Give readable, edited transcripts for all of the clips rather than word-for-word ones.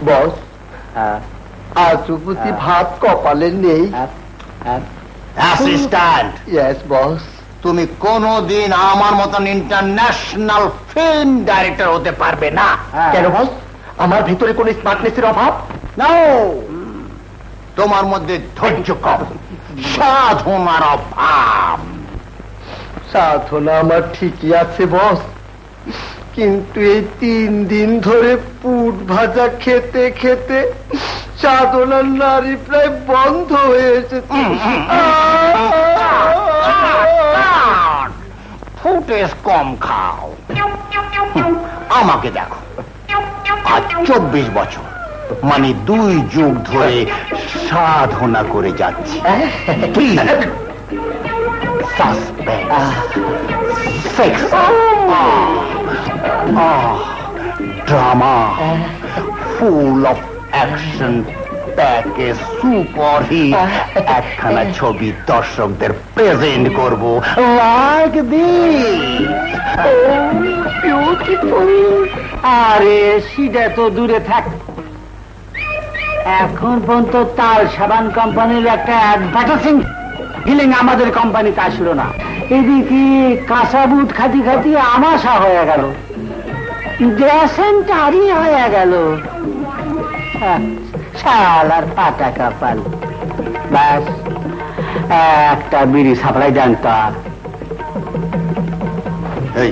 বস, আজ বুঝি ভাত কপালে নেই। Assistant, yes boss. তুমি কোনদিন আমার মতন ইন্টারন্যাশনাল ফিল্ম ডাইরেক্টর হতে পারবে না। কেন বস? আমার ভিতরে কোন স্মার্টনেসের অভাব? নো, তোমার মধ্যে ধৈর্য কম, সাধনার অভাব। সাধনা আমার ঠিকই আছে বস, কিন্তু এই 3 দিন ধরে পুট ভাজা খেতে খেতে সাধনার নারী প্রায় বন্ধ হয়ে এসেছে। ফুটেজ কম খাও। আমাকে দেখো, আজ 24 বছর, মানে 2 যুগ ধরে সাধনা করে যাচ্ছি। Suspense, sex, drama, full of action প্যাকে সুপার হিট একখানা ছবি দর্শকদের প্রেজেন্ট করব লাইক দিস। আরে সেটা তো দূরে থাক, এখন পর্যন্ত তাল সাবান কোম্পানির একটা অ্যাডভার্টাইজিং ফিলিং আমাদের কোম্পানিতে আসলো না। এদিকে কাঁচা বুট খাতি খাতি আমাশা হয়ে গেল, গ্যাসেন্টারি হয়ে গেল। শালার ফাটা কপাল। ব্যাস, একটা বিড়ি সাপ্লাই দেন তো। এই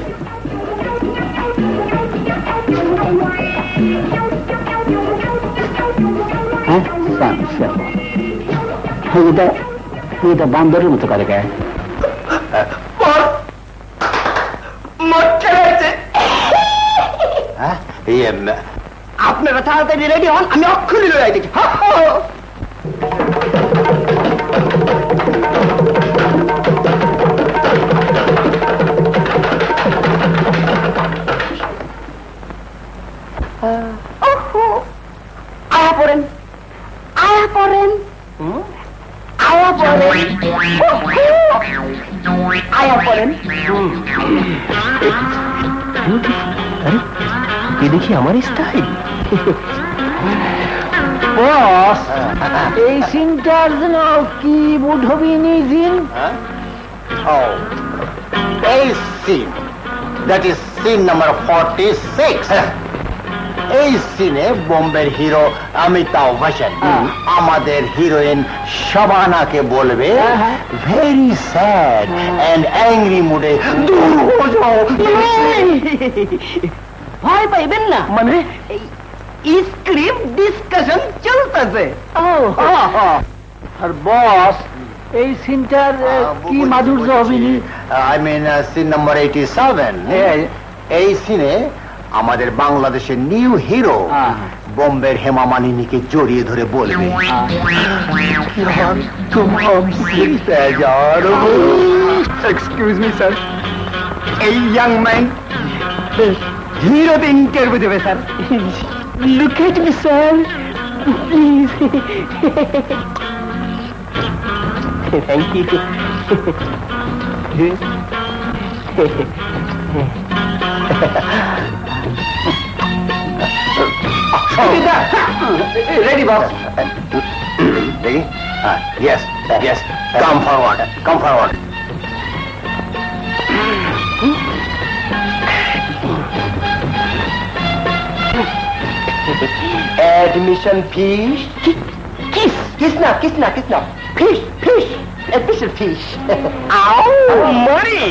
এটা বান্দরের মতো করে গে। আপনারা তাড়াতাড়ি রেডি হন, আমি অক্ষুনি লড়াই দেখি। আয়া পড়েন, আয়া পড়েন, আয়া পড়েন, আয়া পড়েন। কি দেখি আমার স্টাইল। বস, এই সিনটার জন্য কি বুঝবিনি জিন? এই scene, that is scene number 46। এই সিনে বোম্বের হিরো অমিতাভ বচ্চন আমাদের হিরোইন শাবানাকে বলবে ভেরি স্যাড এন্ড অ্যাংরি মুডে, দূর হয়ে যাও। ভয় পাইবেন না, মানে স্ক্রিপ্ট ডিসকাশন চলতেছে। আর বস, এই সিনটার কি মাধুর্য হবিনি? I mean scene number 87। এই সিনে আমাদের বাংলাদেশের নিউ হিরো বোম্বের হেমা মালিনীকে জড়িয়ে ধরে বলবে, এক্সকিউজ মি স্যার, এই ইয়াং ম্যান হিরোতে ইন্টারভিউ দেবে sir. Look at me sir, please. Thank you. Ready boss? দেখি, yes yes, come forward, come forward. Admission fees? Kiss now. Fish. Admission fees. Ow! Money!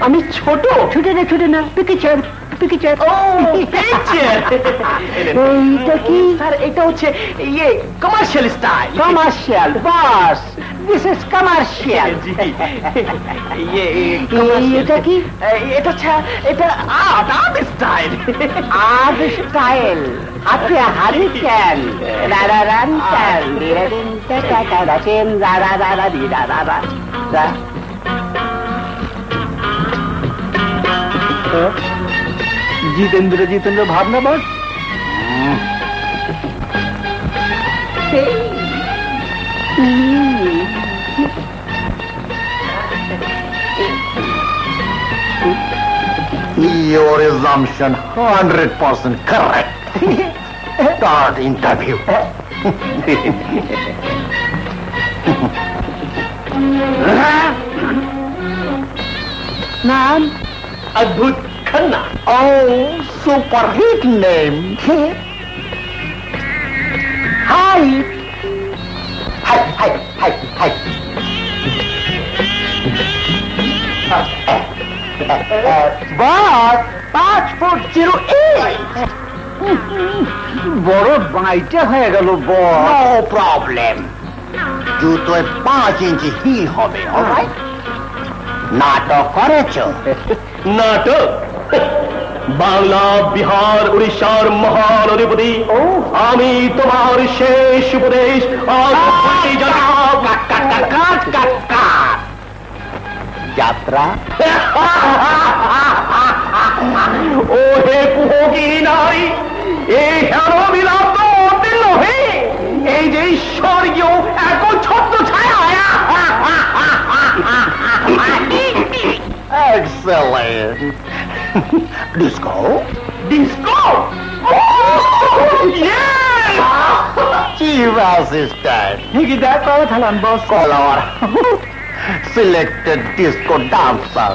আমি ছোট না picture. এইটা কি sir? এটা হচ্ছে ইয়ে commercial style. Commercial bus, this is commercial. এটা কি? এটা হচ্ছে এটা আর্ট স্টাইল। Art style. আপনি হারি ক্যান রারারান ক্যান দিরাদিন টাটা টাটা চেন রারারারা দিরারারা। জিতেন্দ্র ভাবনা boss. Your assumption 100% correct. Start interview. নাম Adbhut Khanna. Oh, super hit name. Hi Hi. Boss 5'08" বড় বাইটা হয়ে গেল বস। No problem. জুতোয় 5 ইঞ্চি হিল হবে, অলরাইট? নাটক করেছ? নাটক? বাংলা, বিহার, উড়িষ্যার মহান অধিপতি আমি তোমার শেষ উপদেশ যাত্রা ও হে পুহকি নারী, এই হেন বিলাপ অতীর্ণ হয়ে এই যে স্বর্গীয় এক ছত্র ছায়া। Excellent. Disco? Disco? Chief assistant. ঠিকই দেখ করে থালাম বস। Call our selected disco dancer.